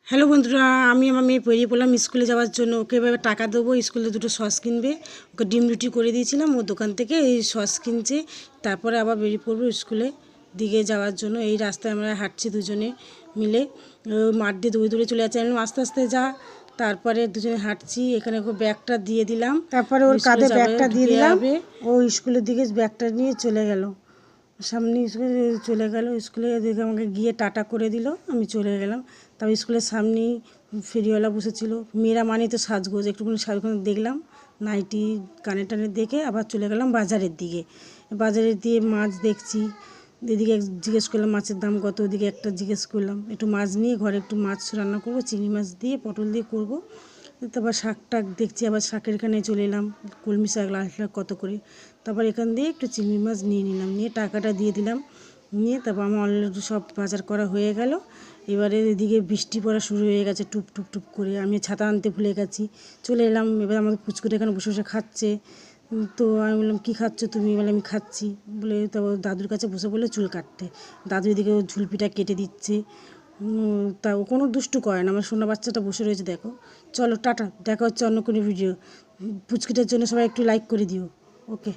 Hello বন্ধুরা, আমি আমার মেয়ে বেরিয়ে পড়লাম স্কুলে যাওয়ার জন্য। ওকে এভাবে টাকা দেবো, স্কুলে দুটো সস কিনবে। ওকে ডিম রুটি করে দিয়েছিলাম, ও দোকান থেকে এই সস কিনছে। তারপরে আবার বেরিয়ে পড়বো স্কুলে দিকে যাওয়ার জন্য। এই রাস্তায় আমরা হাঁটছি দুজনে মিলে, মাঠ দিয়ে দৌড়ে দৌড়ে চলে যাচ্ছি। আমি আস্তে আস্তে যা, তারপরে দুজনে হাঁটছি। এখানে ওকে ব্যাগটা দিয়ে দিলাম, তারপরে ওর কাঁধে ব্যাগটা দিয়ে দিলাম। ও স্কুলের দিকে ব্যাগটা নিয়ে চলে গেল, সামনে স্কুলে চলে গেল। স্কুলে দেখে আমাকে গিয়ে টাটা করে দিল, আমি চলে গেলাম। তারপর স্কুলের সামনেই ফেরিওয়ালা বসেছিল। মেয়েরা মানে তো সাজগোজ, একটুখানি সাজগোজ দেখলাম, নাইটি কানে টানে দেখে আবার চলে গেলাম বাজারের দিকে। বাজারের দিয়ে মাছ দেখছি, এদিকে জিজ্ঞেস করলাম মাছের দাম কত, ওদিকে একটা জিজ্ঞেস করলাম। একটু মাছ নিয়ে ঘরে একটু মাছ রান্না করবো, চিংড়ি মাছ দিয়ে পটল দিয়ে করব। তারপর শাক টাক দেখছি, আবার শাকের এখানে চলে এলাম। কলমি শাক লাল শাক কত করে। তারপর এখান দিয়ে একটু চিংড়ি মাছ নিয়ে নিলাম, নিয়ে টাকাটা দিয়ে দিলাম। নিয়ে তারপর আমার অলরেডি সব বাজার করা হয়ে গেল। এবারে এদিকে বৃষ্টি পড়া শুরু হয়ে গেছে, টুপ টুপ টুপ করে। আমি ছাতা আনতে ভুলে গেছি, চলে এলাম। এবার আমাদের পুচকুটা এখানে বসে বসে খাচ্ছে। তো আমি বললাম কী খাচ্ছ তুমি? বলে আমি খাচ্ছি। বলে তারপর দাদুর কাছে বসে বলে চুল কাটতে। দাদু এদিকে ঝুলপিটা কেটে দিচ্ছে। তা ও কোনো দুষ্টু করে না, আমার সোনা বাচ্চাটা বসে রয়েছে। দেখো, চলো টাটা, দেখা হচ্ছে অন্য কোনো ভিডিও। পুচকিটার জন্য সবাই একটু লাইক করে দিও। ওকে।